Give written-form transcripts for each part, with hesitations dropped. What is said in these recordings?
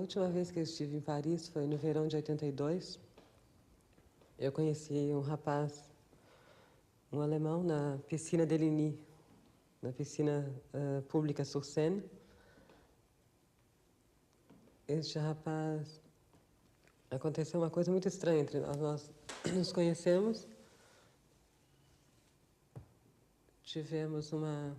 última vez que eu estive em Paris foi no verão de 82. Eu conheci um rapaz, um alemão, na piscina de Ligny, na piscina pública sur Seine. Este rapaz... Aconteceu uma coisa muito estranha entre nós. Nós nos conhecemos, tivemos uma...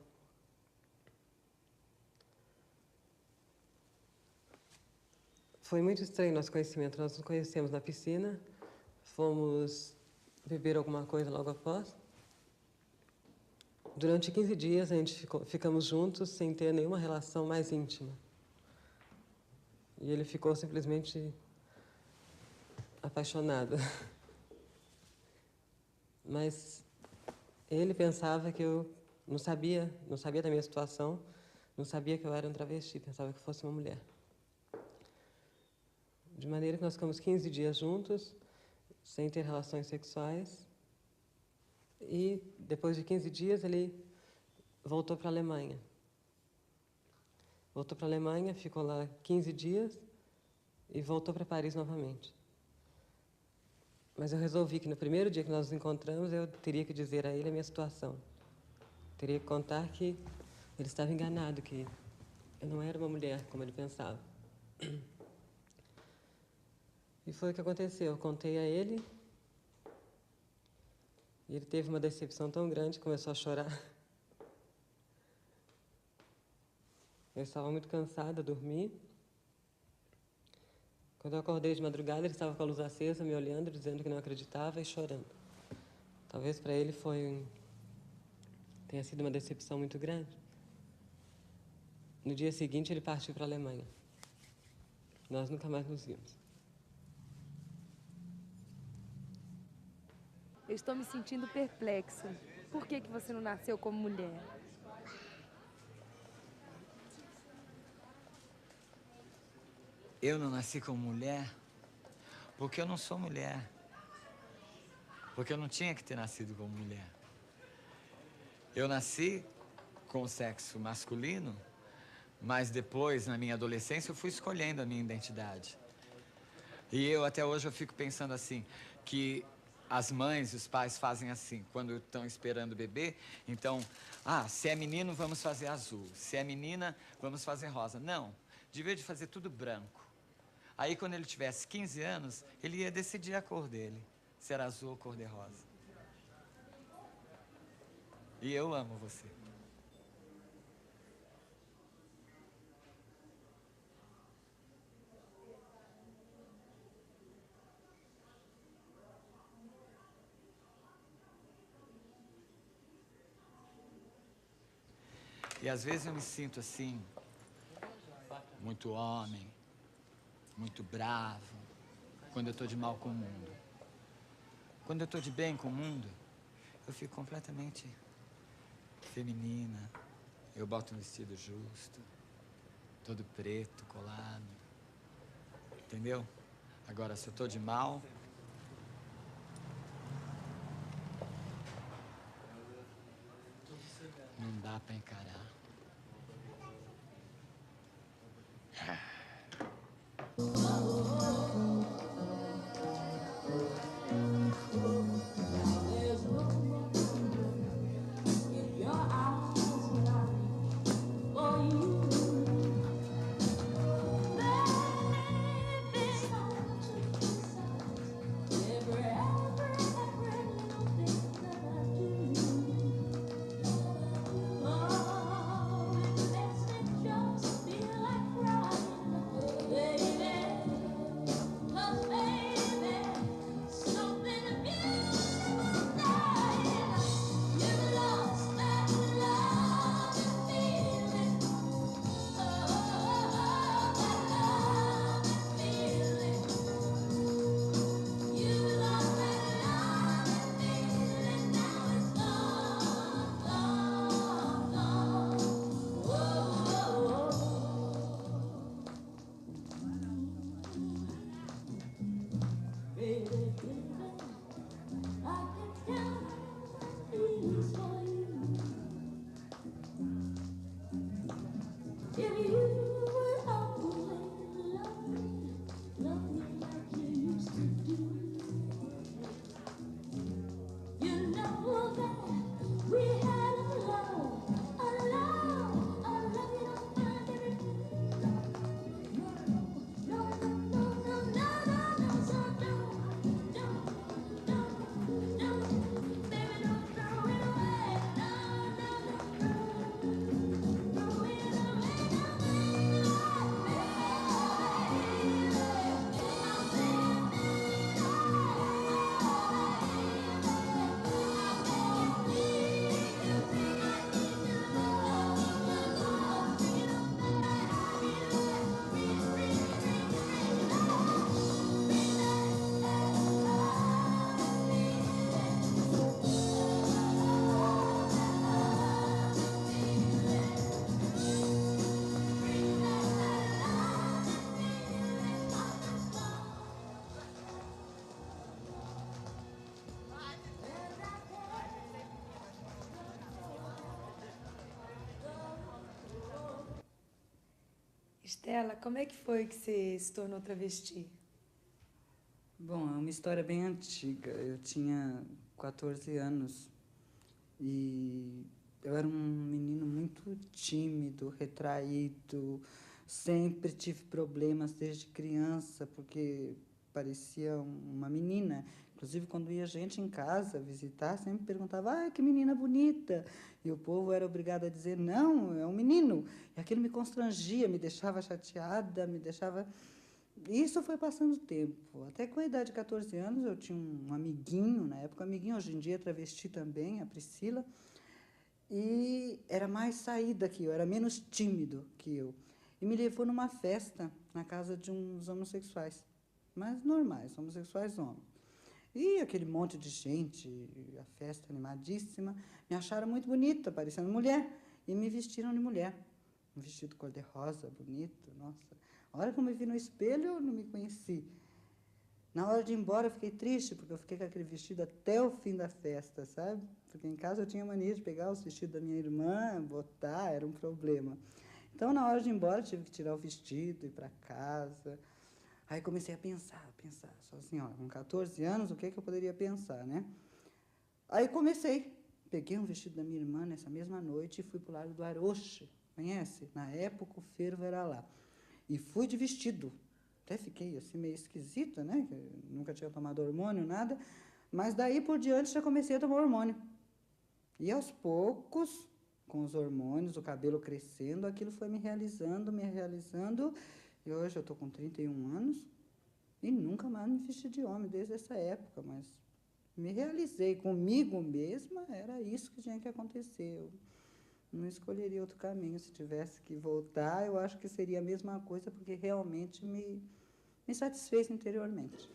Foi muito estranho o nosso conhecimento. Nós nos conhecemos na piscina, fomos beber alguma coisa logo após. Durante 15 dias a gente ficamos juntos sem ter nenhuma relação mais íntima. E ele ficou simplesmente apaixonado. Mas ele pensava que eu não sabia da minha situação, não sabia que eu era um travesti, pensava que fosse uma mulher. De maneira que nós ficamos 15 dias juntos, sem ter relações sexuais. E depois de 15 dias ele voltou para a Alemanha. Voltou para a Alemanha, ficou lá 15 dias e voltou para Paris novamente. Mas eu resolvi que no primeiro dia que nós nos encontramos, eu teria que dizer a ele a minha situação. Teria que contar que ele estava enganado, que eu não era uma mulher como ele pensava. E foi o que aconteceu. Eu contei a ele, e ele teve uma decepção tão grande, começou a chorar. Eu estava muito cansada, dormi. Quando eu acordei de madrugada, ele estava com a luz acesa, me olhando, dizendo que não acreditava e chorando. Talvez para ele tenha sido uma decepção muito grande. No dia seguinte, ele partiu para a Alemanha. Nós nunca mais nos vimos. Eu estou me sentindo perplexa. Por que você não nasceu como mulher? Eu não nasci como mulher porque eu não sou mulher. Porque eu não tinha que ter nascido como mulher. Eu nasci com o sexo masculino, mas depois, na minha adolescência, eu fui escolhendo a minha identidade. E até hoje, eu fico pensando assim, que as mães e os pais fazem assim, quando estão esperando o bebê, então, se é menino, vamos fazer azul. Se é menina, vamos fazer rosa. Não, devia de fazer tudo branco. Aí, quando ele tivesse 15 anos, ele ia decidir a cor dele, se era azul ou cor-de-rosa. E eu amo você. E às vezes eu me sinto assim, muito homem, muito bravo, quando eu tô de mal com o mundo. Quando eu tô de bem com o mundo, eu fico completamente feminina. Eu boto um vestido justo, todo preto, colado. Entendeu? Agora, se eu tô de mal, não dá pra encarar. Estela, como é que foi que você se tornou travesti? Bom, é uma história bem antiga. Eu tinha 14 anos e eu era um menino muito tímido, retraído, sempre tive problemas desde criança, porque parecia uma menina. Inclusive, quando ia gente em casa visitar, sempre perguntava: "Ah, que menina bonita!" E o povo era obrigado a dizer: "Não, é um menino." E aquilo me constrangia, me deixava chateada, me deixava. Isso foi passando o tempo. Até com a idade de 14 anos, eu tinha um amiguinho, na época, amiguinho, hoje em dia é travesti também, a Priscila, e era mais saída que eu, era menos tímido que eu. E me levou numa festa na casa de uns homossexuais, mas normais, homossexuais homens. E aquele monte de gente, a festa animadíssima, me acharam muito bonita, parecendo mulher, e me vestiram de mulher. Um vestido cor-de-rosa, bonito, nossa. A hora que eu me vi no espelho, eu não me conheci. Na hora de ir embora, eu fiquei triste, porque eu fiquei com aquele vestido até o fim da festa, sabe? Porque em casa eu tinha mania de pegar os vestidos da minha irmã, botar, era um problema. Então, na hora de ir embora, eu tive que tirar o vestido, ir para casa. Aí comecei a pensar, sozinha, ó, com 14 anos, o que eu poderia pensar, né? Aí comecei, peguei um vestido da minha irmã nessa mesma noite e fui para o Largo do Aroche, conhece? Na época o fervo era lá. E fui de vestido. Até fiquei assim meio esquisita, né? Que eu nunca tinha tomado hormônio, nada. Mas daí por diante já comecei a tomar hormônio. E aos poucos, com os hormônios, o cabelo crescendo, aquilo foi me realizando, me realizando. E hoje eu estou com 31 anos e nunca mais me vesti de homem desde essa época, mas me realizei comigo mesma, era isso que tinha que acontecer. Eu não escolheria outro caminho. Se tivesse que voltar, eu acho que seria a mesma coisa, porque realmente me satisfez interiormente.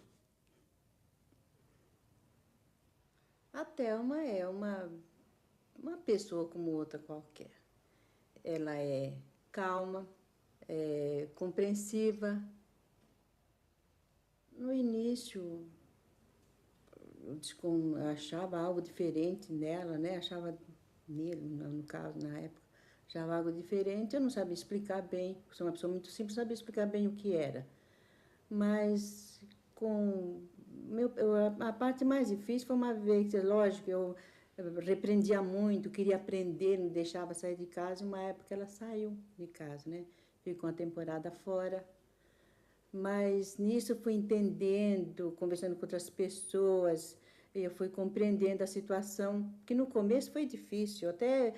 A Thelma é uma pessoa como outra qualquer. Ela é calma, é compreensiva. No início, eu achava algo diferente nela, né? Achava nele, no caso, na época, achava algo diferente. Eu não sabia explicar bem, sou uma pessoa muito simples, não sabia explicar bem o que era. Mas a parte mais difícil foi uma vez, lógico, eu repreendia muito, queria aprender, não deixava sair de casa. Uma época ela saiu de casa, né? Ficou uma temporada fora. Mas nisso eu fui entendendo, conversando com outras pessoas, eu fui compreendendo a situação, que no começo foi difícil. Eu até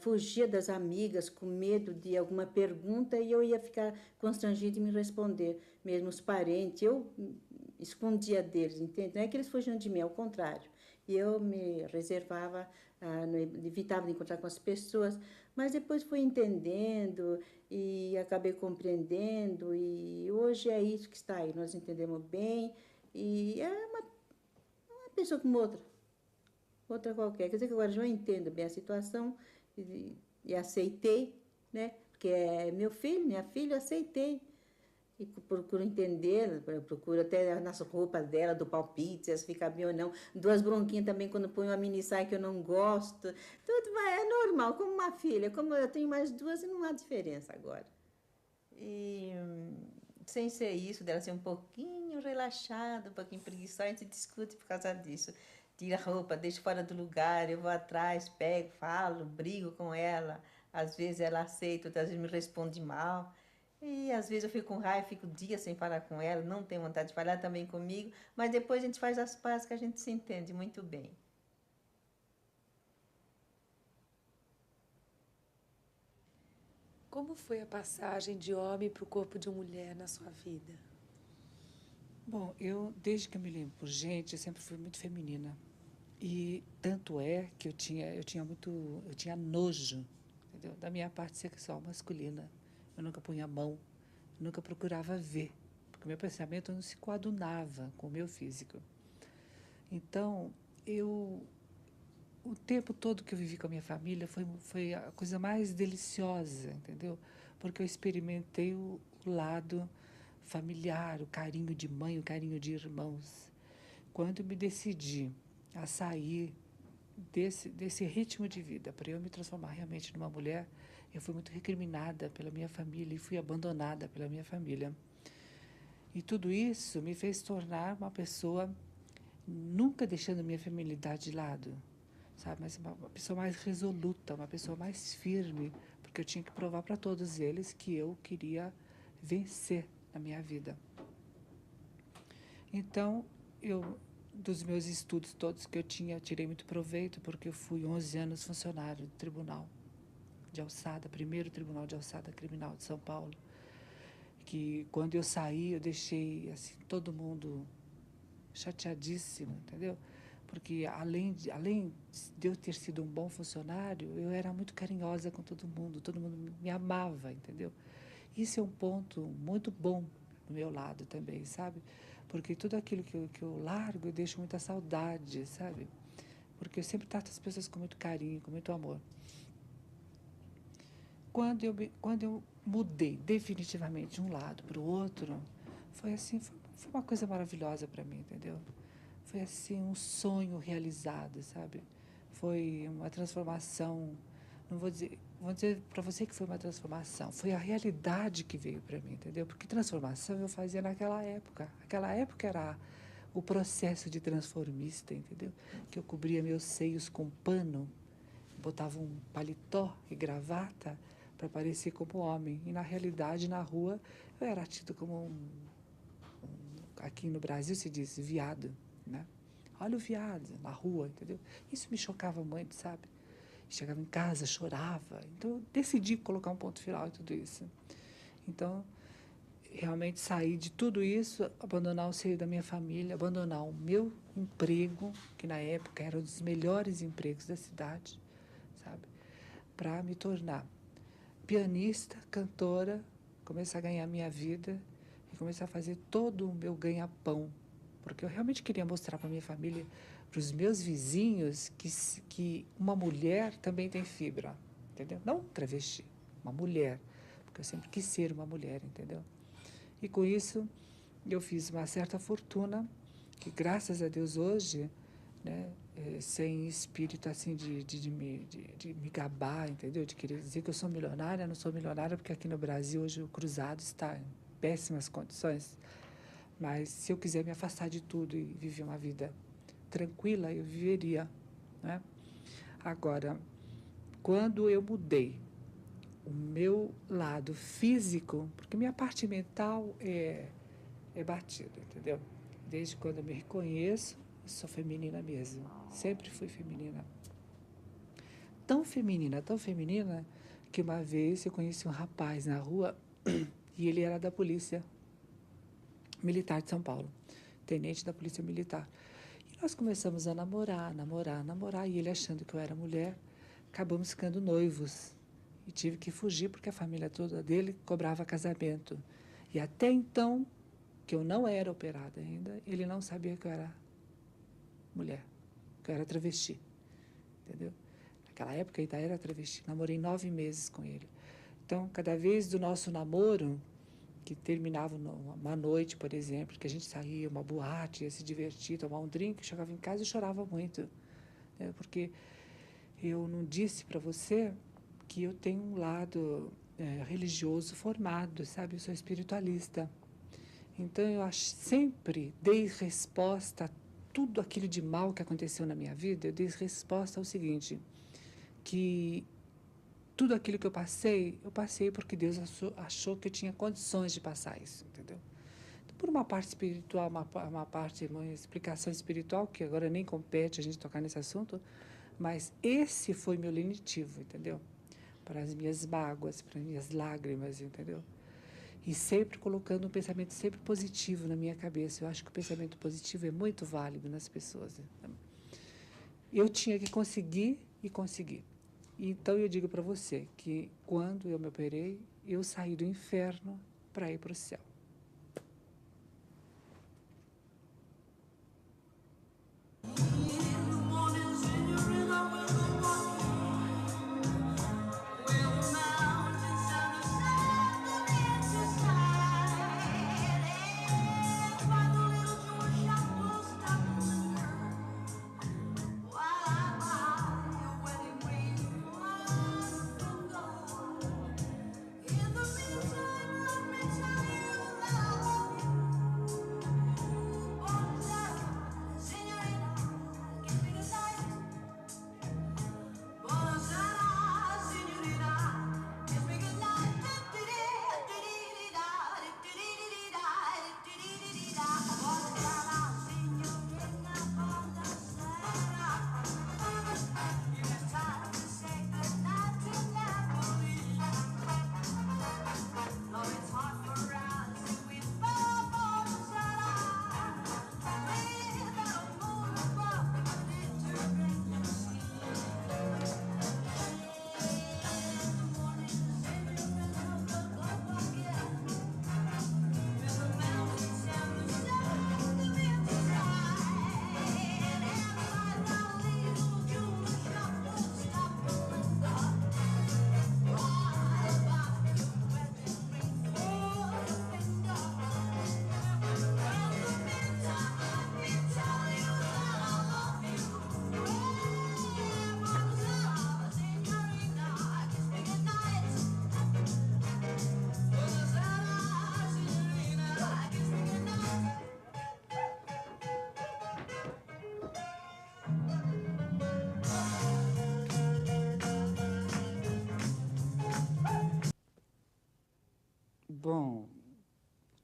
fugia das amigas com medo de alguma pergunta e eu ia ficar constrangida em me responder. Mesmo os parentes, eu escondia deles, entende? Não é que eles fugiam de mim, ao contrário. E eu me reservava, evitava de encontrar com as pessoas, mas depois fui entendendo e acabei compreendendo, e hoje é isso que está aí, nós entendemos bem, e é uma pessoa como outra qualquer. Quer dizer que agora já entendo bem a situação e aceitei, né? Porque é meu filho, minha filha, aceitei. E procuro entender, procuro até nas roupas dela, do palpite, se fica bem ou não. Duas bronquinhas também quando põe uma mini saia que eu não gosto. Tudo é normal, como uma filha. Como eu tenho mais duas, e não há diferença agora. E sem ser isso, dela ser um pouquinho relaxada, um pouquinho preguiçosa, a gente discute por causa disso. Tira a roupa, deixa fora do lugar, eu vou atrás, pego, falo, brigo com ela. Às vezes ela aceita, outras vezes me responde mal. E às vezes eu fico com raiva, fico dias sem falar com ela, não tenho vontade de falar também comigo, mas depois a gente faz as pazes que a gente se entende muito bem. Como foi a passagem de homem para o corpo de mulher na sua vida? Bom, eu, desde que eu me lembro por gente, eu sempre fui muito feminina. E tanto é que eu tinha nojo, entendeu? Da minha parte sexual masculina. Eu nunca punha a mão, nunca procurava ver, porque o meu pensamento não se coadunava com o meu físico. Então, o tempo todo que eu vivi com a minha família foi a coisa mais deliciosa, entendeu? Porque eu experimentei o lado familiar, o carinho de mãe, o carinho de irmãos. Quando eu me decidi a sair desse ritmo de vida para eu me transformar realmente numa mulher, Eu fui muito recriminada pela minha família e fui abandonada pela minha família. E tudo isso me fez tornar uma pessoa, nunca deixando minha feminilidade de lado, sabe? Mas uma pessoa mais resoluta, uma pessoa mais firme, porque eu tinha que provar para todos eles que eu queria vencer na minha vida. Então, dos meus estudos todos que eu tinha, eu tirei muito proveito, porque eu fui 11 anos funcionário do tribunal de alçada, primeiro tribunal de alçada criminal de São Paulo, que quando eu saí, eu deixei assim, todo mundo chateadíssimo, entendeu? Porque além de eu ter sido um bom funcionário, eu era muito carinhosa com todo mundo me amava, entendeu? Isso é um ponto muito bom do meu lado também, sabe? Porque tudo aquilo que eu largo, eu deixo muita saudade, sabe? Porque eu sempre trato as pessoas com muito carinho, com muito amor. Quando eu mudei definitivamente de um lado para o outro, foi assim, foi uma coisa maravilhosa para mim, entendeu? Foi assim um sonho realizado, sabe? Foi uma transformação, não vou dizer para você que foi uma transformação, foi a realidade que veio para mim, entendeu? Porque transformação eu fazia naquela época. Aquela época era o processo de transformista, entendeu? Que eu cobria meus seios com pano, botava um paletó e gravata para parecer como homem. E, na realidade, na rua, eu era tido como aqui no Brasil se diz viado, né? Olha o viado na rua, entendeu? Isso me chocava muito, sabe? Chegava em casa, chorava. Então, eu decidi colocar um ponto final em tudo isso. Então, realmente sair de tudo isso, abandonar o seio da minha família, abandonar o meu emprego, que na época era um dos melhores empregos da cidade, sabe? Para me tornar pianista, cantora, começar a ganhar minha vida e começar a fazer todo o meu ganha-pão. Porque eu realmente queria mostrar para minha família, para os meus vizinhos, que uma mulher também tem fibra, entendeu? Não um travesti, uma mulher, porque eu sempre quis ser uma mulher, entendeu? E com isso, eu fiz uma certa fortuna, que graças a Deus hoje, né, sem espírito assim de me gabar, entendeu? De querer dizer que eu sou milionária, não sou milionária, porque aqui no Brasil hoje o cruzado está em péssimas condições. Mas se eu quiser me afastar de tudo e viver uma vida tranquila, eu viveria, né? Agora, quando eu mudei o meu lado físico, porque minha parte mental é batida, entendeu? Desde quando eu me reconheço, eu sou feminina mesmo. Sempre fui feminina. Tão feminina, que uma vez eu conheci um rapaz na rua e ele era da polícia militar de São Paulo, tenente da polícia militar. E nós começamos a namorar, e ele achando que eu era mulher, acabamos ficando noivos. E tive que fugir porque a família toda dele cobrava casamento. E até então, que eu não era operada ainda, ele não sabia que eu era mulher, que eu era travesti, entendeu? Naquela época ainda era travesti, namorei 9 meses com ele. Então, cada vez do nosso namoro, que terminava uma noite, por exemplo, que a gente saía, uma boate, ia se divertir, tomar um drink, chegava em casa e chorava muito, né? Porque eu não disse para você que eu tenho um lado religioso formado, sabe? Eu sou espiritualista. Então, eu sempre dei resposta a tudo aquilo de mal que aconteceu na minha vida, eu dei resposta ao seguinte, que tudo aquilo que eu passei porque Deus achou que eu tinha condições de passar isso, entendeu? Então, por uma parte espiritual, uma explicação espiritual, que agora nem compete a gente tocar nesse assunto, mas esse foi meu lenitivo, entendeu? Para as minhas mágoas, para as minhas lágrimas, entendeu? E sempre colocando um pensamento sempre positivo na minha cabeça. Eu acho que o pensamento positivo é muito válido nas pessoas. Eu tinha que conseguir e consegui. Então, eu digo para você que, quando eu me operei, eu saí do inferno para ir para o céu.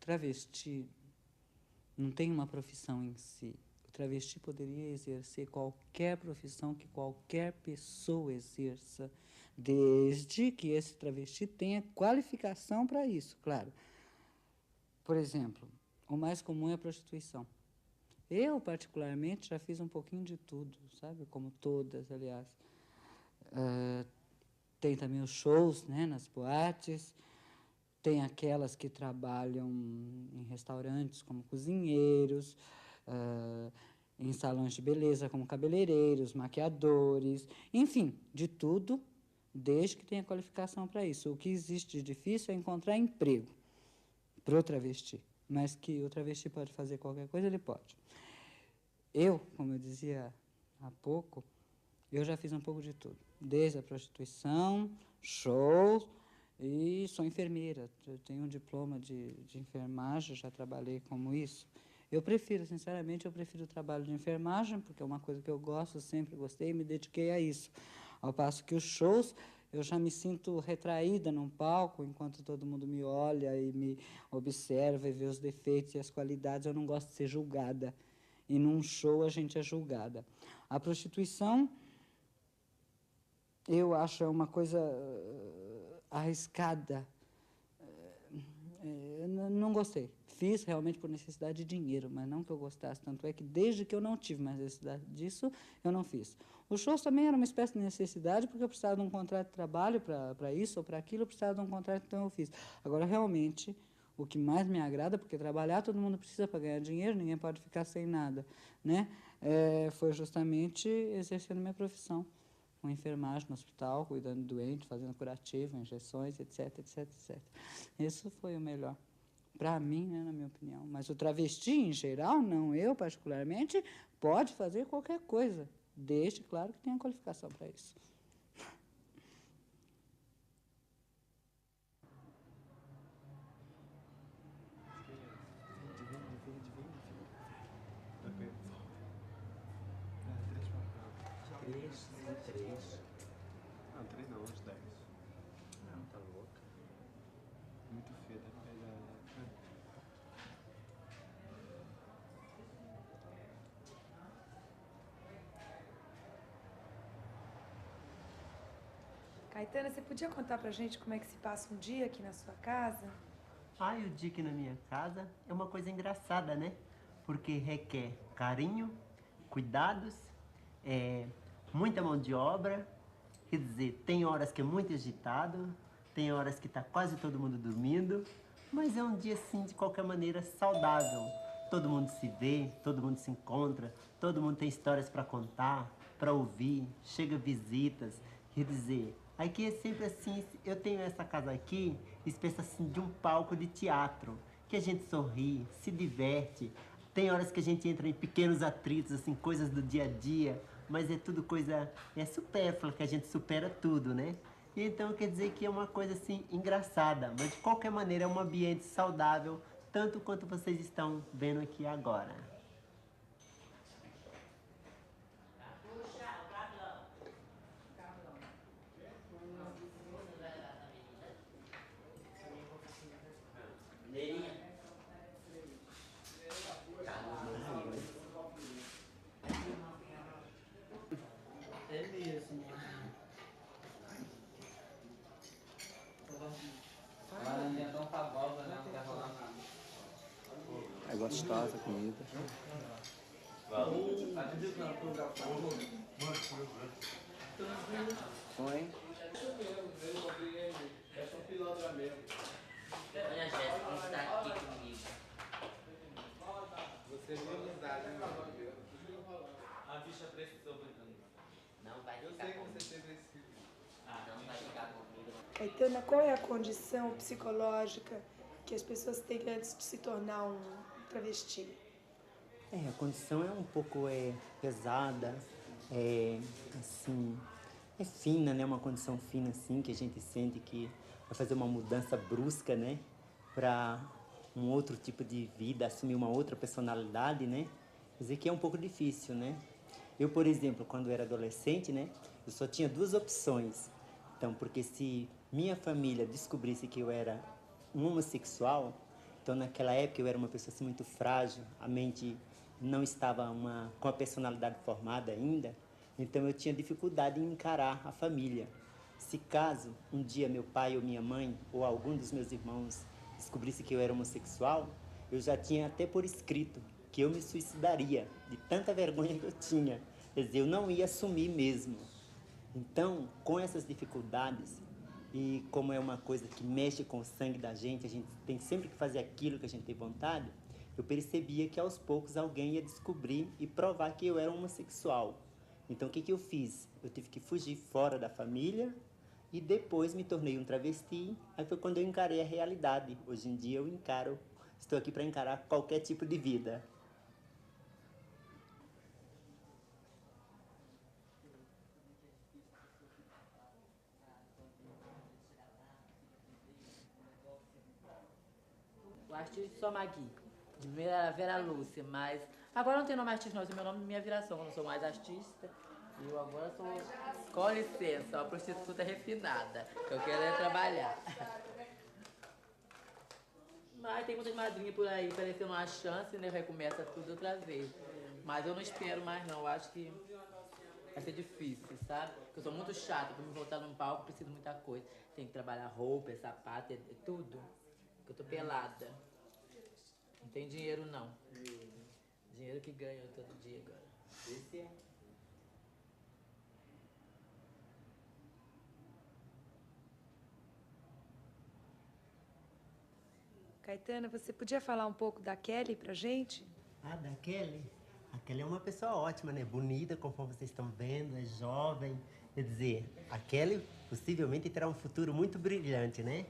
travesti não tem uma profissão em si. O travesti poderia exercer qualquer profissão que qualquer pessoa exerça, desde que esse travesti tenha qualificação para isso, claro. Por exemplo, o mais comum é a prostituição. Eu, particularmente, já fiz um pouquinho de tudo, sabe? Como todas, aliás. Tem também os shows, né, nas boates. Tem aquelas que trabalham em restaurantes como cozinheiros, em salões de beleza como cabeleireiros, maquiadores, enfim, de tudo, desde que tenha qualificação para isso. O que existe de difícil é encontrar emprego para o travesti, mas que o travesti pode fazer qualquer coisa, ele pode. Eu, como eu dizia há pouco, eu já fiz um pouco de tudo, desde a prostituição, shows, e sou enfermeira. Eu tenho um diploma de enfermagem, já trabalhei como isso. Eu prefiro, sinceramente, eu prefiro o trabalho de enfermagem, porque é uma coisa que eu gosto, sempre gostei e me dediquei a isso. Ao passo que os shows, eu já me sinto retraída num palco, enquanto todo mundo me olha e me observa e vê os defeitos e as qualidades. Eu não gosto de ser julgada. E num show a gente é julgada. A prostituição, eu acho uma coisa arriscada. Não gostei. Fiz realmente por necessidade de dinheiro, mas não que eu gostasse. Tanto é que desde que eu não tive mais necessidade disso, eu não fiz. Os shows também era uma espécie de necessidade, porque eu precisava de um contrato de trabalho para isso ou para aquilo, eu precisava de um contrato, então eu fiz. Agora, realmente, o que mais me agrada, porque trabalhar todo mundo precisa para ganhar dinheiro, ninguém pode ficar sem nada, né? Foi justamente exercendo minha profissão. Com enfermagem no hospital, cuidando do doente, fazendo curativo, injeções, etc, etc, etc. Isso foi o melhor para mim, né, na minha opinião. Mas o travesti, em geral, não. Eu, particularmente, pode fazer qualquer coisa, desde, claro, que tenha qualificação para isso. Caetana, você podia contar pra gente como é que se passa um dia aqui na sua casa? Ah, e o dia aqui na minha casa é uma coisa engraçada, né? Porque requer carinho, cuidados, muita mão de obra. Quer dizer, tem horas que é muito agitado, tem horas que tá quase todo mundo dormindo, mas é um dia, assim, de qualquer maneira, saudável. Todo mundo se vê, todo mundo se encontra, todo mundo tem histórias para contar, para ouvir, chega visitas. Quer dizer, aqui é sempre assim, eu tenho essa casa aqui, espécie assim de um palco de teatro, que a gente sorri, se diverte. Tem horas que a gente entra em pequenos atritos, assim, coisas do dia a dia, mas é tudo coisa, supérflua, que a gente supera tudo, né? E então quer dizer que é uma coisa assim engraçada, mas de qualquer maneira é um ambiente saudável, tanto quanto vocês estão vendo aqui agora. É gostosa a comida. Oi? Olha, Jéssica, não está aqui comigo. Você viu usar, né? A bicha precisou, não vai Eu ficar sei que comigo. você teve esse filho. Não vai ficar comigo. Caetana, qual é a condição psicológica que as pessoas têm antes de se tornar um travesti? A condição é um pouco pesada, assim, é fina, né? Uma condição fina, assim, que a gente sente que vai fazer uma mudança brusca, né? Para um outro tipo de vida, assumir uma outra personalidade, né? Quer dizer que é um pouco difícil, né? Eu, por exemplo, quando era adolescente, né? Eu só tinha duas opções. Então, porque se minha família descobrisse que eu era um homossexual, Então, naquela época, eu era uma pessoa assim, muito frágil, a mente não estava com a personalidade formada ainda, então eu tinha dificuldade em encarar a família. Se caso um dia meu pai ou minha mãe ou algum dos meus irmãos descobrisse que eu era homossexual, eu já tinha até por escrito que eu me suicidaria de tanta vergonha que eu tinha. Quer dizer, eu não ia assumir mesmo. Então, com essas dificuldades, e como é uma coisa que mexe com o sangue da gente, a gente tem sempre que fazer aquilo que a gente tem vontade, eu percebia que aos poucos alguém ia descobrir e provar que eu era homossexual. Então, o que eu fiz? Eu tive que fugir fora da família e depois me tornei um travesti. Aí foi quando eu encarei a realidade. Hoje em dia eu estou aqui para encarar qualquer tipo de vida. O artista sou Magui. De primeira era Vera Lúcia, mas agora não tem nome artista, não. Esse é meu nome e minha viração. Eu não sou mais artista. E eu agora sou, com licença, uma prostituta refinada. Eu quero é trabalhar. Mas tem muitas madrinhas por aí, parecendo uma chance, né? Recomeça tudo outra vez. Mas eu não espero mais, não. Eu acho que vai ser difícil, sabe? Porque eu sou muito chata. Pra me voltar num palco, preciso de muita coisa. Tem que trabalhar roupa, sapato, tudo. Porque eu tô pelada. Não tem dinheiro, não. Dinheiro que ganho todo dia agora. Esse é. Caetano, você podia falar um pouco da Kelly pra gente? Ah, da Kelly? A Kelly é uma pessoa ótima, né? Bonita, conforme vocês estão vendo, é jovem. Quer dizer, a Kelly possivelmente terá um futuro muito brilhante, né?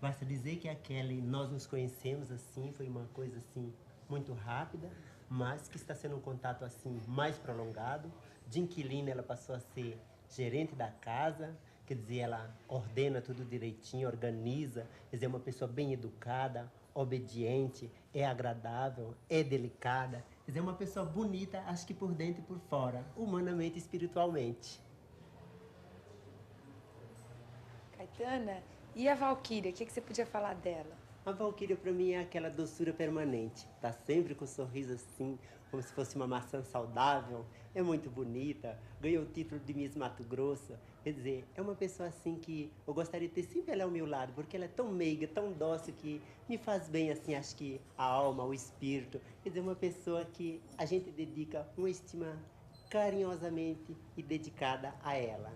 Basta dizer que a Kelly, nós nos conhecemos assim, foi uma coisa assim, muito rápida, mas que está sendo um contato assim, mais prolongado. De inquilina, ela passou a ser gerente da casa, quer dizer, ela ordena tudo direitinho, organiza, quer dizer, é uma pessoa bem educada, obediente, é agradável, é delicada, quer dizer, é uma pessoa bonita, acho que por dentro e por fora, humanamente e espiritualmente. Caetana, e a Valquíria? O que você podia falar dela? A Valquíria, para mim, é aquela doçura permanente. Tá sempre com um sorriso assim, como se fosse uma maçã saudável. É muito bonita, ganhou o título de Miss Mato Grosso. Quer dizer, é uma pessoa assim que eu gostaria de ter sempre ela ao meu lado, porque ela é tão meiga, tão dócil, que me faz bem, assim, acho que a alma, o espírito. Quer dizer, uma pessoa que a gente dedica uma estima carinhosamente e dedicada a ela.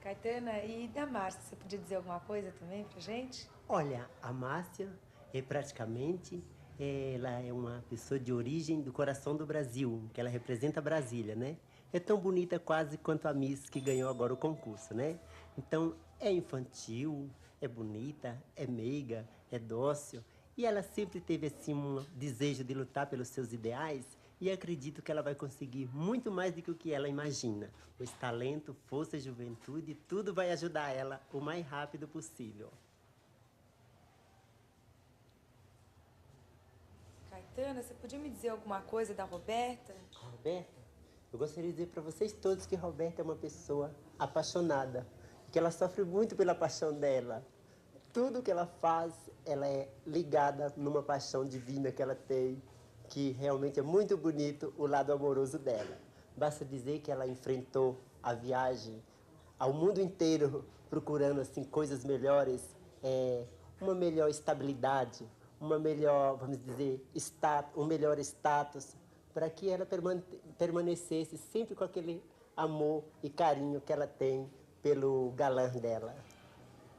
Caetana, e da Márcia, você podia dizer alguma coisa também pra gente? Olha, a Márcia é praticamente, ela é uma pessoa de origem do coração do Brasil, que ela representa Brasília, né? É tão bonita quase quanto a Miss que ganhou agora o concurso, né? Então, é infantil, é bonita, é meiga, é dócil. E ela sempre teve, assim, um desejo de lutar pelos seus ideais e acredito que ela vai conseguir muito mais do que o que ela imagina. Pois talento, força e juventude, tudo vai ajudar ela o mais rápido possível. Caetana, você podia me dizer alguma coisa da Roberta? Roberta? Eu gostaria de dizer para vocês todos que Roberta é uma pessoa apaixonada, que ela sofre muito pela paixão dela. Tudo que ela faz, ela é ligada numa paixão divina que ela tem, que realmente é muito bonito o lado amoroso dela. Basta dizer que ela enfrentou a viagem ao mundo inteiro procurando assim coisas melhores, uma melhor estabilidade, uma melhor, vamos dizer, um melhor status, para que ela permanecesse sempre com aquele amor e carinho que ela tem pelo galã dela.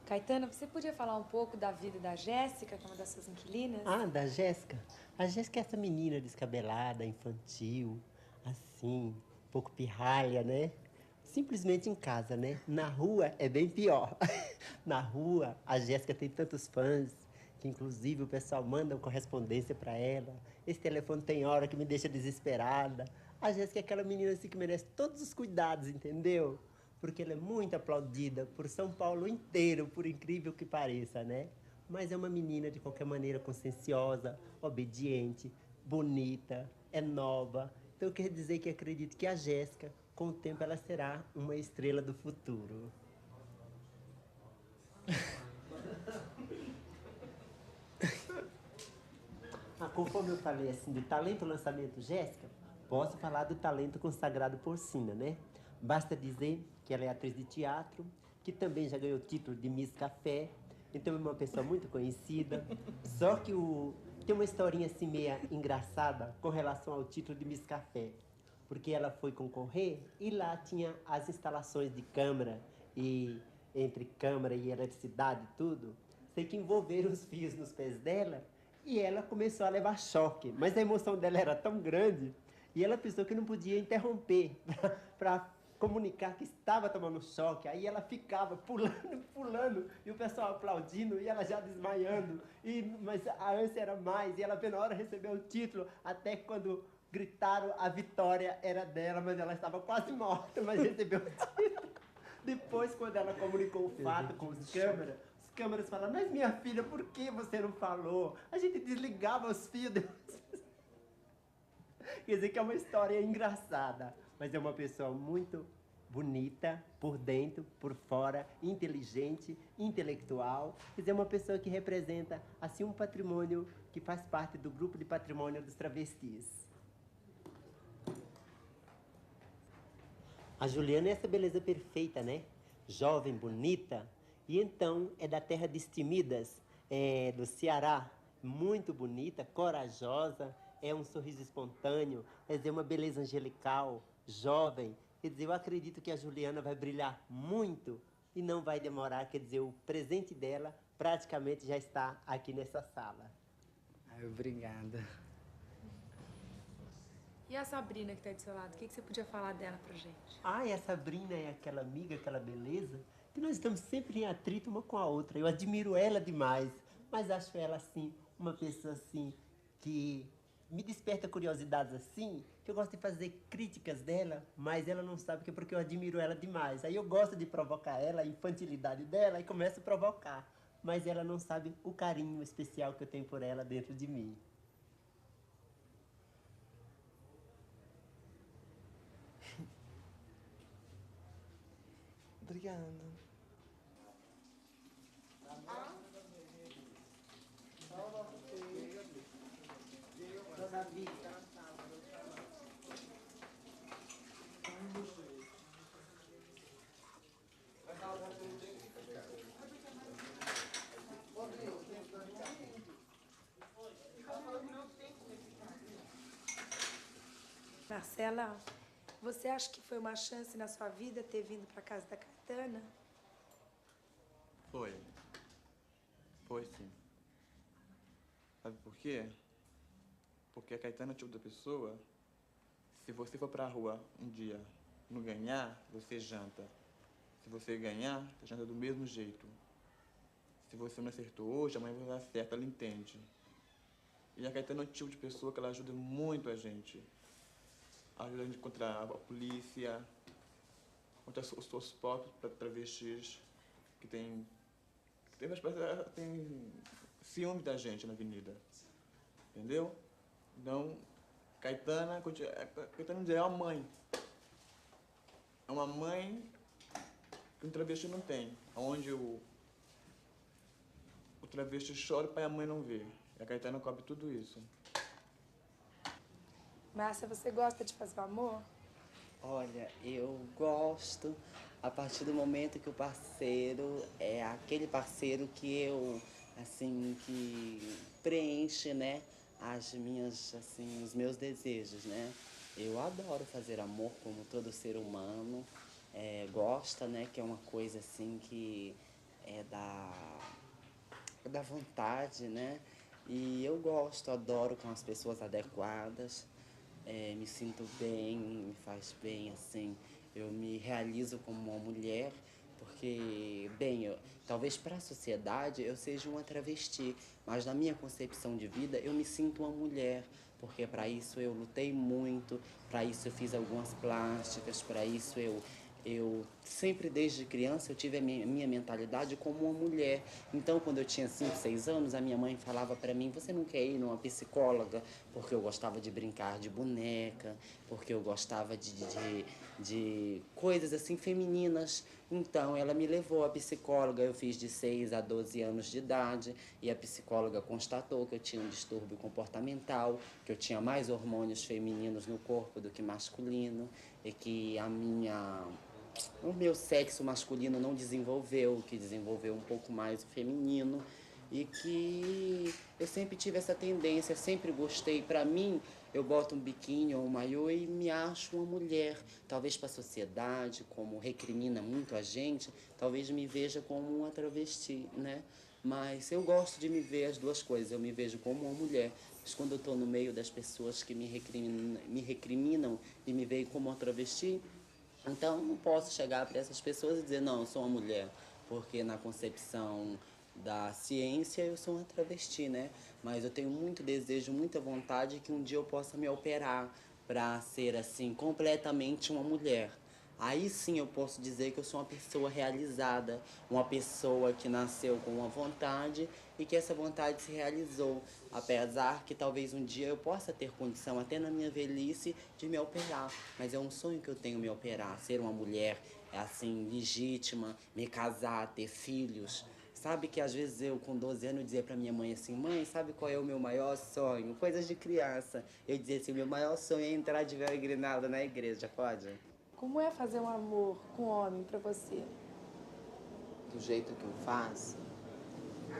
Caetana, você podia falar um pouco da vida da Jéssica, que é uma das suas inquilinas? Ah, da Jéssica? A Jéssica é essa menina descabelada, infantil, assim, um pouco pirralha, né? Simplesmente em casa, né? Na rua é bem pior. Na rua, a Jéssica tem tantos fãs que, inclusive, o pessoal manda uma correspondência para ela. Esse telefone tem hora que me deixa desesperada. A Jéssica é aquela menina assim que merece todos os cuidados, entendeu? Porque ela é muito aplaudida por São Paulo inteiro, por incrível que pareça, né? Mas é uma menina, de qualquer maneira, conscienciosa, obediente, bonita, é nova. Então, eu quero dizer que acredito que a Jéssica, com o tempo, ela será uma estrela do futuro. conforme eu falei assim, do talento lançamento Jéssica, posso falar do talento consagrado Porcina, né? Basta dizer que ela é atriz de teatro, que também já ganhou o título de Miss Café, então é uma pessoa muito conhecida. Só que tem uma historinha assim meia engraçada com relação ao título de Miss Café, porque ela foi concorrer e lá tinha as instalações de câmara, e entre câmara e eletricidade e tudo, sei que envolveram os fios nos pés dela e ela começou a levar choque, mas a emoção dela era tão grande e ela pensou que não podia interromper para comunicar que estava tomando choque. Aí ela ficava pulando, pulando, e o pessoal aplaudindo, e ela já desmaiando. Mas a ânsia era mais, e ela apenas na hora recebeu o título, até que quando gritaram a vitória era dela, mas ela estava quase morta, mas recebeu o título. Depois, quando ela comunicou o fato com os câmeras falaram, mas minha filha, por que você não falou? A gente desligava os fios. Quer dizer que é uma história engraçada, mas é uma pessoa muito bonita, por dentro, por fora, inteligente, intelectual. Quer dizer, é uma pessoa que representa, assim, um patrimônio que faz parte do grupo de patrimônio dos travestis. A Juliana é essa beleza perfeita, né? Jovem, bonita. E então é da terra de Estimidas, do Ceará. Muito bonita, corajosa, é um sorriso espontâneo, quer dizer, uma beleza angelical, jovem. Quer dizer, eu acredito que a Juliana vai brilhar muito e não vai demorar. Quer dizer, o presente dela praticamente já está aqui nessa sala. Ai, obrigada. E a Sabrina que está do seu lado, o que você podia falar dela pra gente? A Sabrina é aquela amiga, aquela beleza, que nós estamos sempre em atrito uma com a outra. Eu admiro ela demais, mas acho ela, assim, uma pessoa, assim, que me desperta curiosidades, assim, que eu gosto de fazer críticas dela, mas ela não sabe que é porque eu admiro ela demais. Aí eu gosto de provocar ela, a infantilidade dela, e começo a provocar. Mas ela não sabe o carinho especial que eu tenho por ela dentro de mim. Obrigada. Marcela, você acha que foi uma chance na sua vida ter vindo para casa da Caetana? Foi. Foi, sim. Sabe por quê? Porque a Caetana é o tipo da pessoa, se você for pra rua um dia não ganhar, você janta. Se você ganhar, você janta do mesmo jeito. Se você não acertou hoje, amanhã você acerta, ela entende. E a Caetana é o tipo de pessoa que ela ajuda muito a gente. Ajuda a gente contra a polícia, contra os próprios travestis que tem ciúme da gente na avenida. Entendeu? Então, Caetana é uma mãe. É uma mãe que um travesti não tem. Onde o travesti chora e a mãe não vê. E a Caetana cobre tudo isso. Márcia, você gosta de fazer o amor? Olha, eu gosto a partir do momento que o parceiro é aquele parceiro que eu, assim, que preenche, né, os meus desejos, né? Eu adoro fazer amor como todo ser humano, gosta, né, que é uma coisa, assim, que é da vontade, né? E eu gosto, adoro com as pessoas adequadas. Me sinto bem, me faz bem, assim, eu me realizo como uma mulher, porque, bem, talvez para a sociedade eu seja uma travesti, mas na minha concepção de vida eu me sinto uma mulher, porque para isso eu lutei muito, para isso eu fiz algumas plásticas, para isso eu sempre desde criança eu tive a minha mentalidade como uma mulher. Então, quando eu tinha 5, 6 anos, a minha mãe falava para mim, você não quer ir numa psicóloga? Porque eu gostava de brincar de boneca, porque eu gostava de de coisas assim femininas. Então ela me levou à psicóloga, eu fiz de 6 a 12 anos de idade e a psicóloga constatou que eu tinha um distúrbio comportamental, que eu tinha mais hormônios femininos no corpo do que masculino e que o meu sexo masculino não desenvolveu, que desenvolveu um pouco mais o feminino e que eu sempre tive essa tendência, sempre gostei. Para mim, eu boto um biquíni ou um maiô e me acho uma mulher. Talvez para a sociedade, como recrimina muito a gente, talvez me veja como uma travesti, né? Mas eu gosto de me ver as duas coisas. Eu me vejo como uma mulher, mas quando eu estou no meio das pessoas que me recriminam e me veem como uma travesti, então não posso chegar para essas pessoas e dizer, não, eu sou uma mulher, porque na concepção da ciência eu sou uma travesti, né? Mas eu tenho muito desejo, muita vontade que um dia eu possa me operar para ser assim completamente uma mulher. Aí sim eu posso dizer que eu sou uma pessoa realizada, uma pessoa que nasceu com uma vontade e que essa vontade se realizou, apesar que talvez um dia eu possa ter condição, até na minha velhice, de me operar. Mas é um sonho que eu tenho, me operar, ser uma mulher assim legítima, me casar, ter filhos. Sabe que às vezes eu, com 12 anos, eu dizia pra minha mãe assim, mãe, sabe qual é o meu maior sonho? Coisas de criança. Eu dizia assim, meu maior sonho é entrar de véu e grinalda na igreja, pode? Como é fazer um amor com homem pra você? Do jeito que eu faço,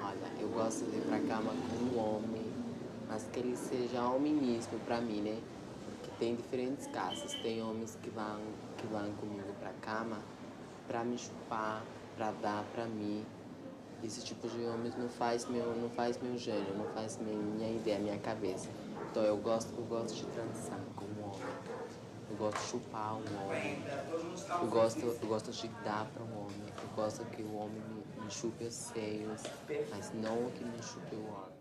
olha, eu gosto de ir pra cama com um homem, mas que ele seja homem mesmo pra mim, né? Porque tem diferentes casos. Tem homens que vão comigo pra cama pra me chupar, pra dar pra mim. Esse tipo de homens não faz meu gênio, não faz minha ideia, minha cabeça. Então eu gosto de transar com um homem. Eu gosto de chupar um homem. Eu gosto de dar para um homem. Eu gosto que o homem me chupe os seios, mas não que me chupe o homem.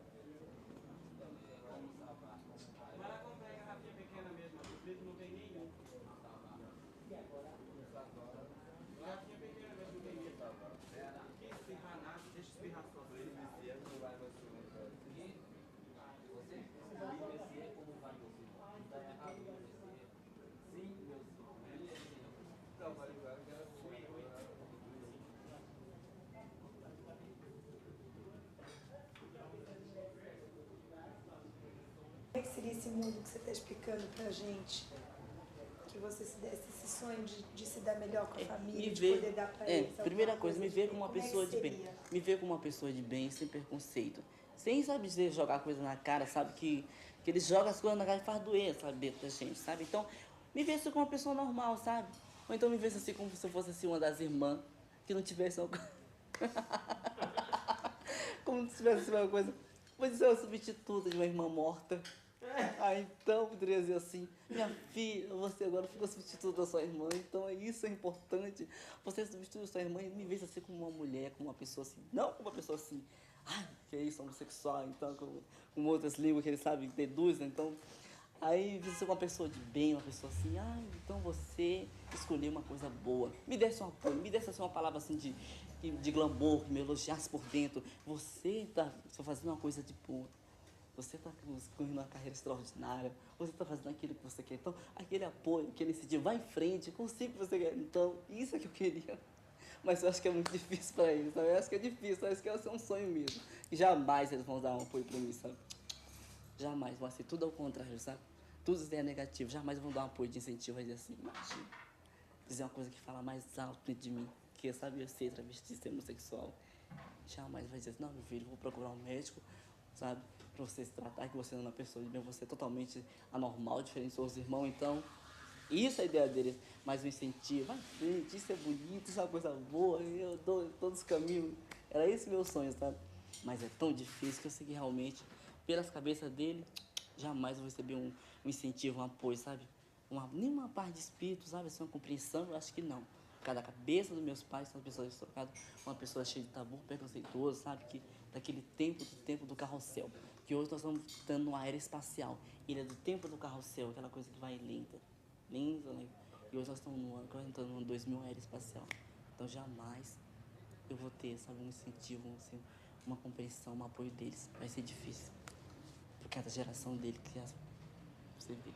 Como é que seria esse mundo que você está explicando pra gente? Que você se desse esse sonho de se dar melhor com a família, de poder dar pra eles primeira alguma coisa, me ver como uma Como é que pessoa de bem. seria? Me ver como uma pessoa de bem, sem preconceito. Sem, sabe, dizer, jogar coisa na cara, sabe? Que eles jogam as coisas na cara e faz doer, sabe, dentro da gente, sabe? Então, me ver assim como uma pessoa normal, sabe? Ou então me ver assim como se eu fosse assim, uma das irmãs, que não tivesse uma coisa... como se tivesse uma coisa... Pode ser uma substituta de uma irmã morta. Então poderia dizer assim, minha filha, você agora ficou substituta da sua irmã, então isso é importante. Você substitui sua irmã e me veja assim como uma mulher, como uma pessoa assim, não como uma pessoa assim, que é isso, homossexual, então com outras línguas que ele sabe, deduz, né? Então, aí você é uma pessoa de bem, uma pessoa assim, então você escolheu uma coisa boa, me desse um apoio, me desse assim, uma palavra assim de glamour, que me elogiasse por dentro, você está fazendo uma coisa de ponto. Você está construindo uma carreira extraordinária, você está fazendo aquilo que você quer. Então, aquele apoio, aquele incentivo, vai em frente, consiga o que você quer. Então, isso é que eu queria. Mas eu acho que é muito difícil para eles, sabe? Eu acho que é difícil, eu acho que é um sonho mesmo. E jamais eles vão dar um apoio para mim, sabe? Jamais, vai ser tudo ao contrário, sabe? Tudo é negativo, jamais vão dar um apoio de incentivo, vai dizer assim, imagina. Dizer uma coisa que fala mais alto dentro de mim, que sabe, eu ser travesti, ser homossexual. Jamais vai dizer assim, não, meu filho, vou procurar um médico, sabe? Pra você se tratar, que você não é uma pessoa de bem, você é totalmente anormal, diferente dos seus irmãos, então, isso é a ideia deles, mas o incentivo, vai em frente, isso é bonito, isso é uma coisa boa, eu dou todos os caminhos, era esse meu sonho, sabe? Mas é tão difícil que eu segui realmente, pelas cabeças dele, jamais vou receber um incentivo, um apoio, sabe? Nenhuma parte de espírito, sabe, assim, uma compreensão, eu acho que não. Cada cabeça dos meus pais são pessoas trocadas, uma pessoa cheia de tabu, preconceituoso, sabe? Que daquele tempo do carrossel. Que hoje nós estamos estando numa era espacial. Ele é do tempo do carrossel, aquela coisa que vai lenta, né? E hoje nós estamos no ano 2000, era espacial. Então jamais eu vou ter, sabe, um incentivo, assim, uma compreensão, um apoio deles. Vai ser difícil. Por cada geração dele que você vê.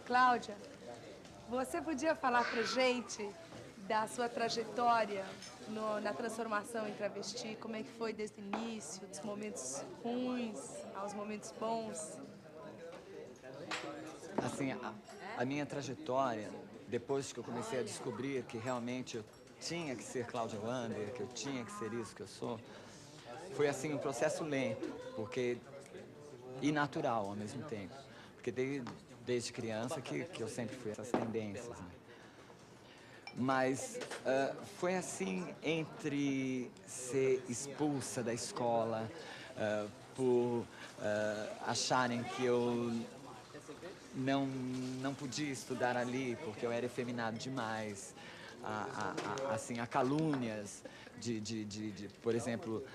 Cláudia, você podia falar pra gente da sua trajetória na transformação em travesti? Como é que foi desde o início, dos momentos ruins aos momentos bons? Assim, a minha trajetória, depois que eu comecei a descobrir que realmente eu tinha que ser Cláudia Wander, que eu tinha que ser isso que eu sou, foi assim um processo lento, e natural ao mesmo tempo. Porque desde criança que eu sempre fui essas tendências, né? Mas foi assim entre ser expulsa da escola por acharem que eu não podia estudar ali porque eu era efeminado demais, assim, a calúnias por exemplo,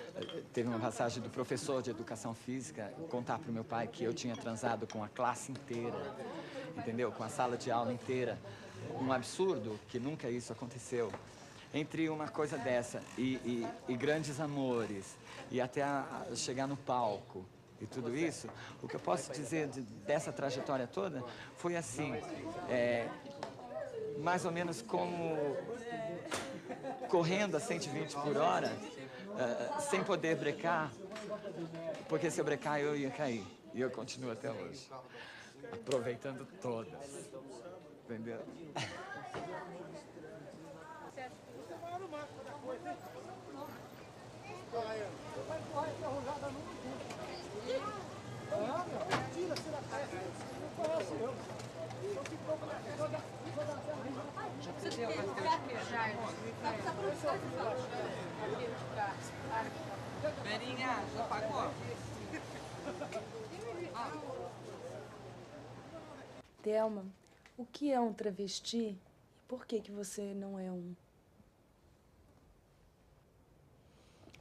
teve uma passagem do professor de educação física contar para o meu pai que eu tinha transado com a classe inteira, entendeu? Com a sala de aula inteira. Um absurdo, que nunca isso aconteceu. Entre uma coisa dessa e grandes amores, e até chegar no palco e tudo isso, o que eu posso dizer dessa trajetória toda foi assim, mais ou menos como correndo a 120 por hora, sem poder brecar, porque se eu brecar eu ia cair. E eu continuo até hoje, aproveitando todas, entendeu? Verinha, já pagou? Thelma, o que é um travesti e por que você não é um?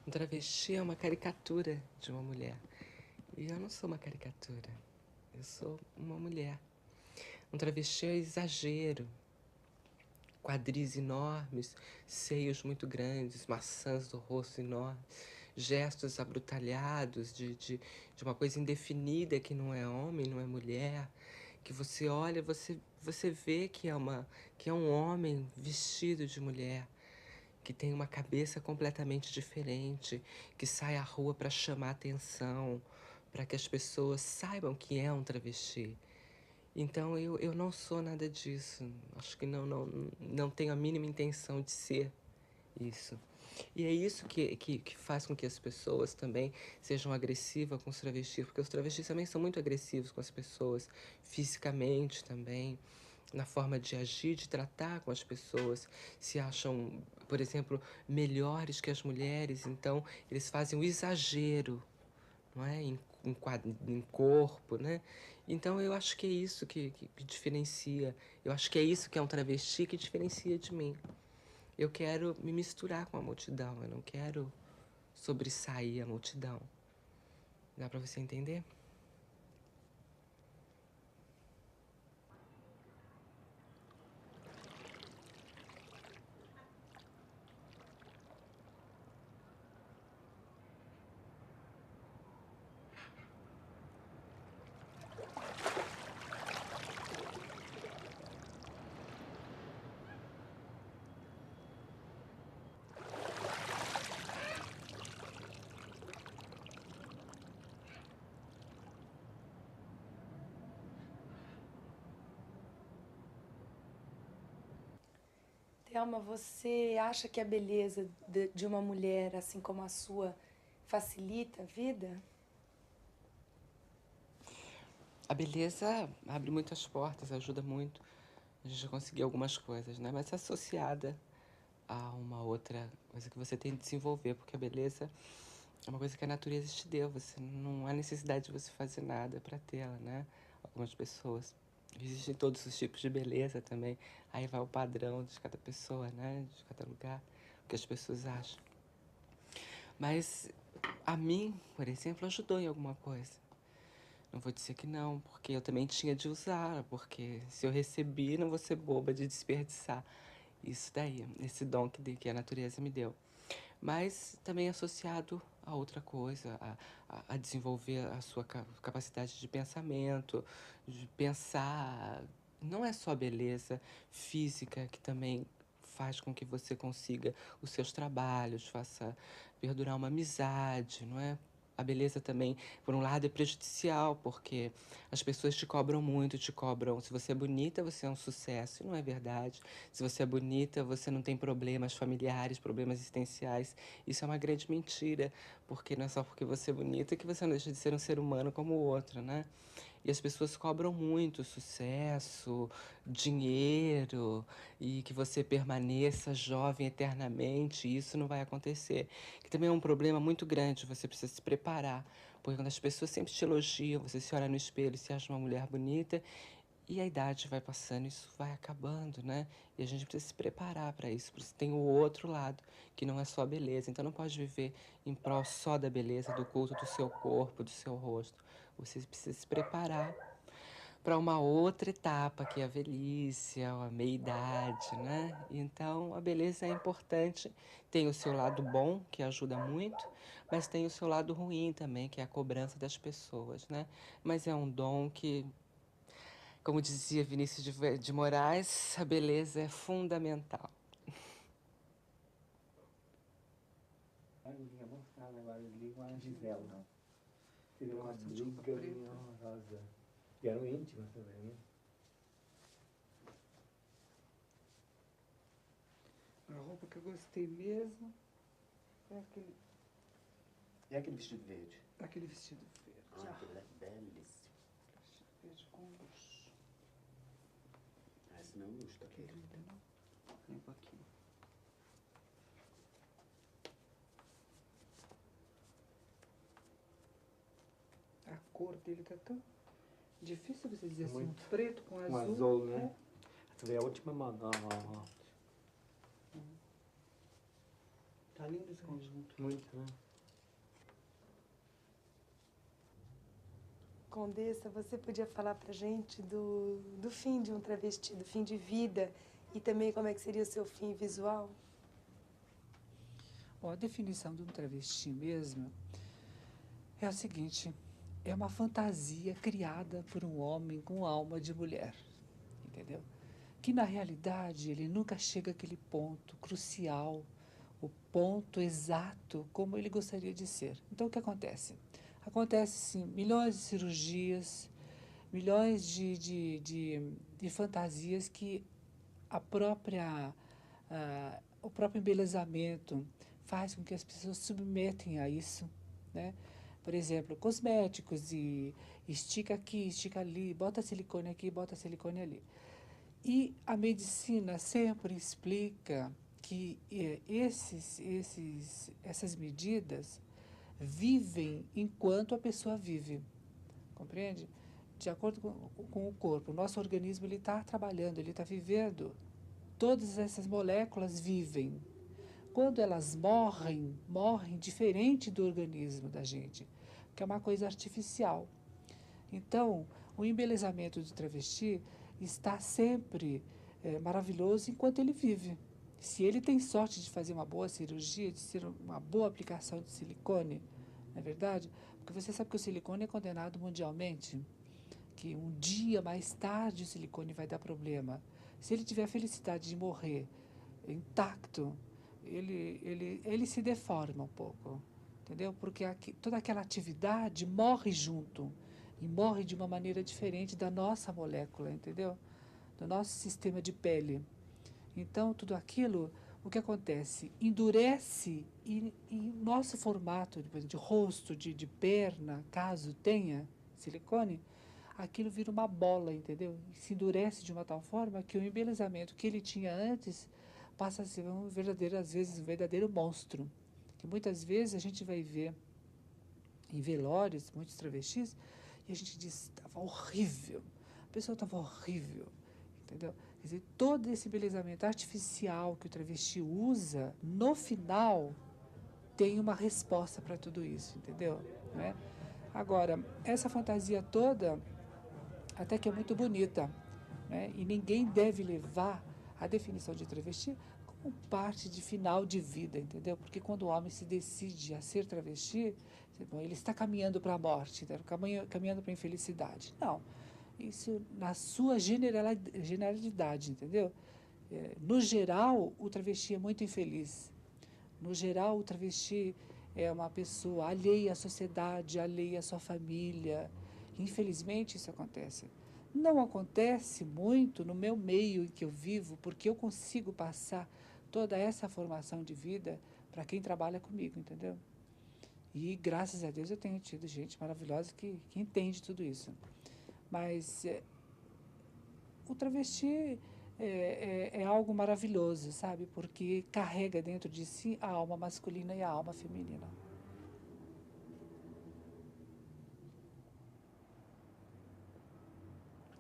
Um travesti é uma caricatura de uma mulher. E eu não sou uma caricatura. Eu sou uma mulher. Um travesti é exagero. Quadris enormes, seios muito grandes, maçãs do rosto enormes, gestos abrutalhados de uma coisa indefinida que não é homem, não é mulher, que você olha, você vê que é um homem vestido de mulher, que tem uma cabeça completamente diferente, que sai à rua para chamar atenção, para que as pessoas saibam que é um travesti. Então, eu não sou nada disso. Acho que não tenho a mínima intenção de ser isso. E é isso que faz com que as pessoas também sejam agressivas com os travestis, porque os travestis também são muito agressivos com as pessoas, fisicamente também, na forma de agir, de tratar com as pessoas. Se acham, por exemplo, melhores que as mulheres, então eles fazem o exagero, não é? Em corpo, né? Então, eu acho que é isso que diferencia. Eu acho que é isso que é um travesti que diferencia de mim. Eu quero me misturar com a multidão, eu não quero sobressair a multidão. Dá para você entender? Thelma, você acha que a beleza de uma mulher, assim como a sua, facilita a vida? A beleza abre muitas portas, ajuda muito a gente a conseguir algumas coisas, né? Mas é associada a uma outra coisa que você tem de desenvolver, porque a beleza é uma coisa que a natureza te deu. Você não há necessidade de você fazer nada para tê-la, né? Algumas pessoas. Existem todos os tipos de beleza também. Aí vai o padrão de cada pessoa, né? De cada lugar, o que as pessoas acham. Mas a mim, por exemplo, ajudou em alguma coisa. Não vou dizer que não, porque eu também tinha de usar, porque se eu recebi, não vou ser boba de desperdiçar isso daí, esse dom que a natureza me deu. Mas também associado a outra coisa, a desenvolver a sua capacidade de pensamento, de pensar não é só a beleza física que também faz com que você consiga os seus trabalhos, faça perdurar uma amizade, não é? A beleza também, por um lado, é prejudicial, porque as pessoas te cobram muito, te cobram. Se você é bonita, você é um sucesso, e não é verdade. Se você é bonita, você não tem problemas familiares, problemas existenciais. Isso é uma grande mentira, porque não é só porque você é bonita que você não deixa de ser um ser humano como o outro, né? E as pessoas cobram muito sucesso, dinheiro, e que você permaneça jovem eternamente, e isso não vai acontecer. Que também é um problema muito grande, você precisa se preparar, porque quando as pessoas sempre te elogiam, você se olha no espelho e se acha uma mulher bonita, e a idade vai passando, isso vai acabando, né? E a gente precisa se preparar para isso, porque tem o outro lado, que não é só a beleza. Então não pode viver em prol só da beleza, do culto do seu corpo, do seu rosto. Você precisa se preparar para uma outra etapa, que é a velhice, a meia-idade, né? Então, a beleza é importante. Tem o seu lado bom, que ajuda muito, mas tem o seu lado ruim também, que é a cobrança das pessoas, né? Mas é um dom que, como dizia Vinícius de Moraes, a beleza é fundamental. Vamos falar agora ali com a Gisela. Teve uma briga horrorosa. E eram íntimas também, né? A roupa que eu gostei mesmo é aquele... E aquele vestido verde? Aquele vestido verde. Ah, aquele é belíssimo. Vestido verde com luxo. Ah, esse não é um luxo, tá aqui. Um pouquinho. A cor dele tá tão difícil você dizer assim, um preto com azul. Com azul, né? Essa veio a última moda. Tá lindo esse conjunto. Muito, né? Condessa, você podia falar pra gente do fim de um travesti, do fim de vida e também como é que seria o seu fim visual? Bom, a definição de um travesti mesmo é a seguinte: é uma fantasia criada por um homem com alma de mulher, entendeu? Que na realidade ele nunca chega àquele ponto crucial, o ponto exato como ele gostaria de ser. Então o que acontece? Acontece sim milhões de cirurgias, milhões de fantasias que o próprio embelezamento faz com que as pessoas se submetem a isso, né? Por exemplo, cosméticos e estica aqui, estica ali, bota silicone aqui, bota silicone ali. E a medicina sempre explica que essas medidas vivem enquanto a pessoa vive, compreende? De acordo com o corpo, o nosso organismo ele está trabalhando, ele está vivendo. Todas essas moléculas vivem. Quando elas morrem, morrem diferente do organismo da gente, que é uma coisa artificial. Então, o embelezamento do travesti está sempre maravilhoso enquanto ele vive. Se ele tem sorte de fazer uma boa cirurgia, de ser uma boa aplicação de silicone, não é verdade? Porque você sabe que o silicone é condenado mundialmente, que um dia mais tarde o silicone vai dar problema. Se ele tiver a felicidade de morrer intacto, ele se deforma um pouco, entendeu? Porque toda aquela atividade morre junto, e morre de uma maneira diferente da nossa molécula, entendeu? Do nosso sistema de pele. Então, tudo aquilo, o que acontece? Endurece e nosso formato de rosto, de perna, caso tenha silicone, aquilo vira uma bola, entendeu? E se endurece de uma tal forma que o embelezamento que ele tinha antes passa a ser às vezes, um verdadeiro monstro. Que muitas vezes a gente vai ver em velórios, muitos travestis, e a gente diz, estava horrível, a pessoa estava horrível, entendeu? Quer dizer, todo esse embelezamento artificial que o travesti usa, no final, tem uma resposta para tudo isso, entendeu? Né? Agora, essa fantasia toda, até que é muito bonita, né? E ninguém deve levar a definição de travesti como parte de final de vida, entendeu? Porque quando o homem se decide a ser travesti, bom, ele está caminhando para a morte, caminhando para a infelicidade. Não. isso na sua generalidade, entendeu? No geral, o travesti é muito infeliz. No geral, o travesti é uma pessoa alheia à sociedade, alheia à sua família. Infelizmente, isso acontece. Não acontece muito no meu meio em que eu vivo, porque eu consigo passar toda essa formação de vida para quem trabalha comigo, entendeu? E, graças a Deus, eu tenho tido gente maravilhosa que entende tudo isso. Mas o travesti é algo maravilhoso, sabe? Porque carrega dentro de si a alma masculina e a alma feminina.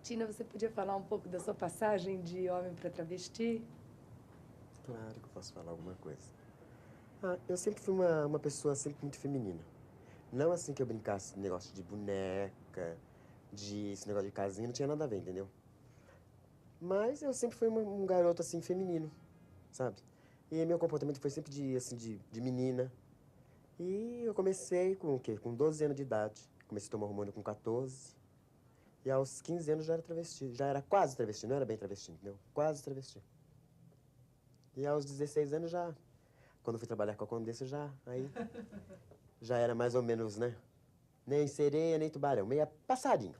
Tina, você podia falar um pouco da sua passagem de homem para travesti? Claro que eu posso falar alguma coisa. Eu sempre fui uma pessoa sempre muito feminina. Não assim que eu brincasse de negócio de boneca, esse negócio de casinha, não tinha nada a ver, entendeu? Mas eu sempre fui um garoto, assim, feminino, sabe? E meu comportamento foi sempre de menina. E eu comecei com o quê? Com 12 anos de idade. Comecei a tomar hormônio com 14. E aos 15 anos já era travesti. Já era quase travesti, não era bem travesti, entendeu? Quase travesti. E aos 16 anos já... Quando eu fui trabalhar com a Condessa, já era mais ou menos, né? Nem sereia, nem tubarão. Meia passarinho.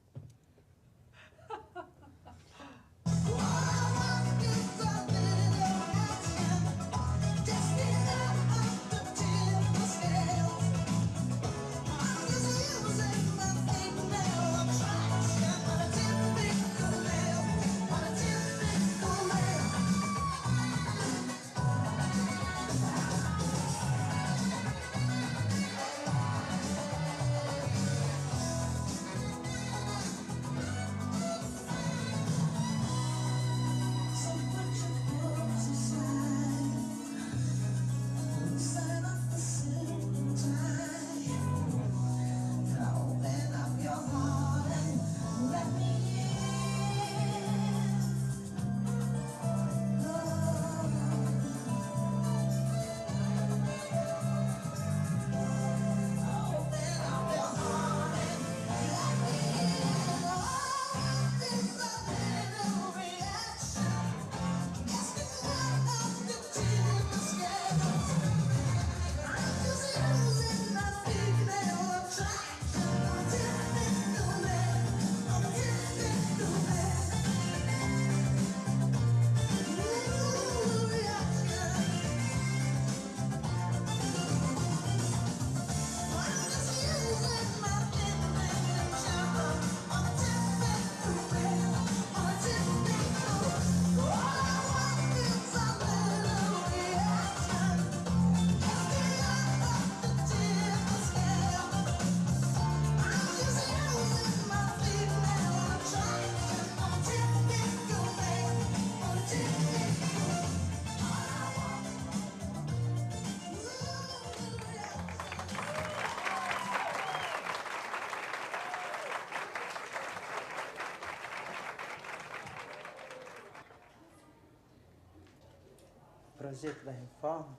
O projeto da reforma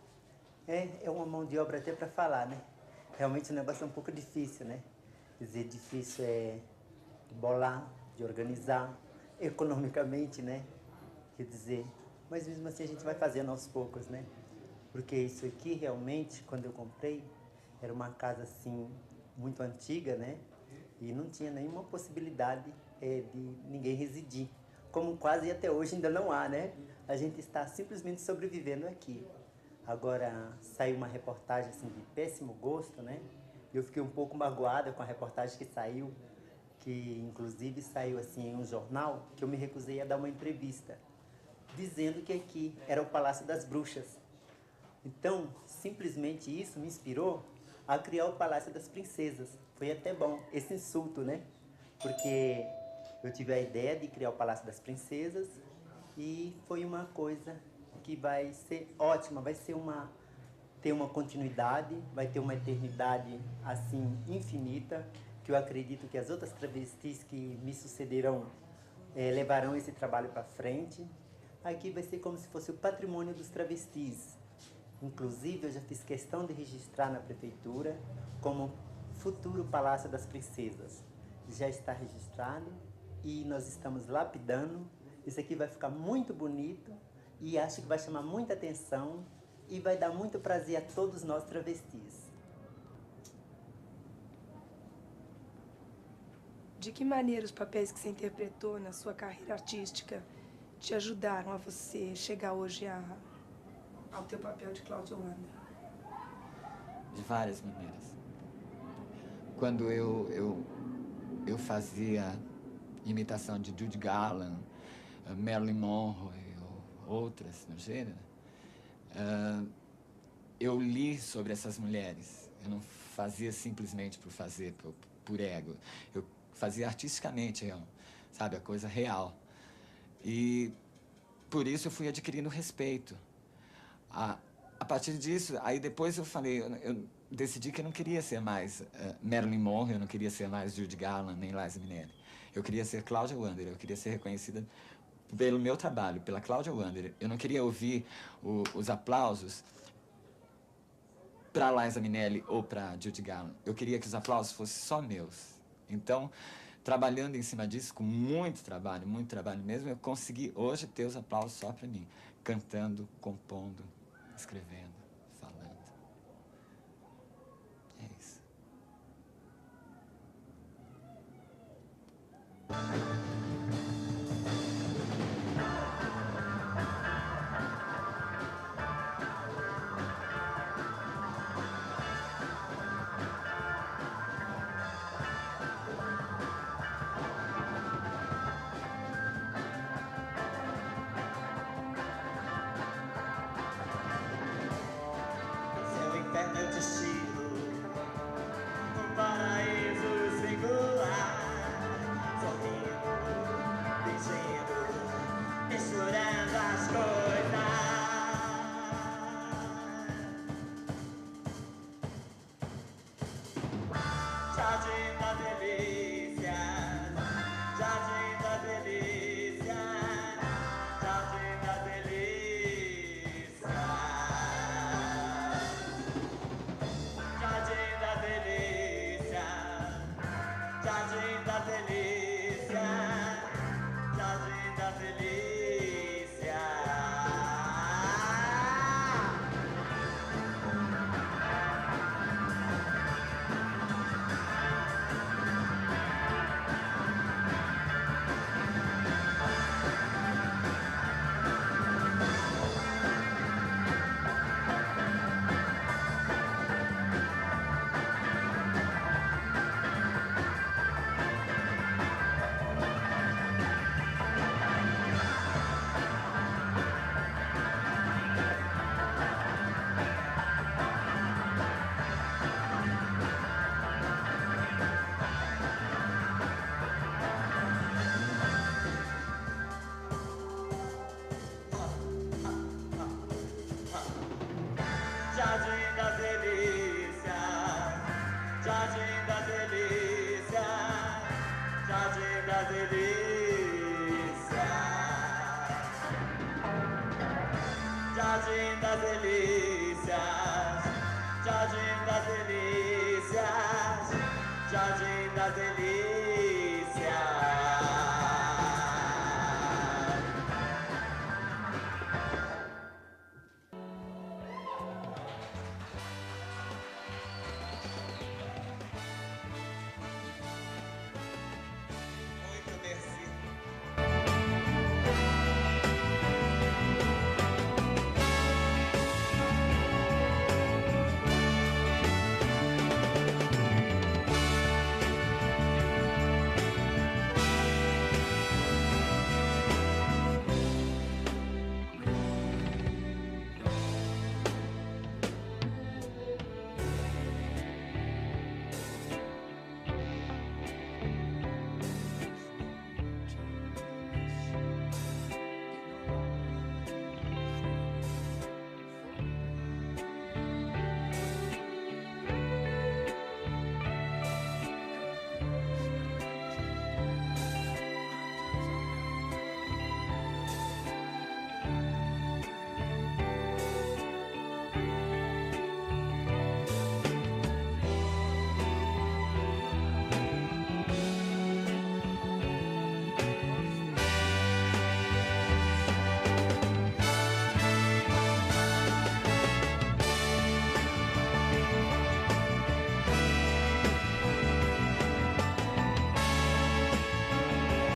é uma mão de obra até para falar, né? Realmente o negócio é um pouco difícil, né? Quer dizer, difícil de bolar, de organizar, economicamente, né? Quer dizer, mas mesmo assim a gente vai fazendo aos poucos, né? Porque isso aqui realmente, quando eu comprei, era uma casa assim, muito antiga, né? E não tinha nenhuma possibilidade de ninguém residir. Como quase até hoje ainda não há, né? A gente está simplesmente sobrevivendo aqui. Agora, saiu uma reportagem assim, de péssimo gosto, né? E eu fiquei um pouco magoada com a reportagem que saiu, que inclusive saiu assim, em um jornal, que eu me recusei a dar uma entrevista, dizendo que aqui era o Palácio das Bruxas. Então, simplesmente isso me inspirou a criar o Palácio das Princesas. Foi até bom esse insulto, né? Porque eu tive a ideia de criar o Palácio das Princesas e foi uma coisa que vai ser ótima, vai ser ter uma continuidade, vai ter uma eternidade assim infinita, que eu acredito que as outras travestis que me sucederão levarão esse trabalho para frente. Aqui vai ser como se fosse o patrimônio dos travestis. Inclusive, eu já fiz questão de registrar na prefeitura como futuro Palácio das Princesas. Já está registrado e nós estamos lapidando. Isso aqui vai ficar muito bonito e acho que vai chamar muita atenção e vai dar muito prazer a todos nós travestis. De que maneira os papéis que você interpretou na sua carreira artística te ajudaram a você chegar hoje ao teu papel de Cláudia Wander? De várias maneiras. Quando eu fazia imitação de Judy Garland, Marilyn Monroe ou outras no gênero, eu li sobre essas mulheres. Eu não fazia simplesmente por fazer, por ego. Eu fazia artisticamente, sabe, a coisa real. E por isso eu fui adquirindo respeito. A partir disso, aí depois eu falei, eu decidi que eu não queria ser mais Marilyn Monroe, eu não queria ser mais Judy Garland, nem Liza Minnelli. Eu queria ser Cláudia Wander, eu queria ser reconhecida pelo meu trabalho, pela Cláudia Wander. Eu não queria ouvir os aplausos para Liza Minnelli ou para Judy Garland. Eu queria que os aplausos fossem só meus. Então, trabalhando em cima disso, com muito trabalho mesmo, eu consegui hoje ter os aplausos só para mim. Cantando, compondo, escrevendo, falando. É isso. Jardim das Delícias, Jardim das Delícias, Jardim das Delícias.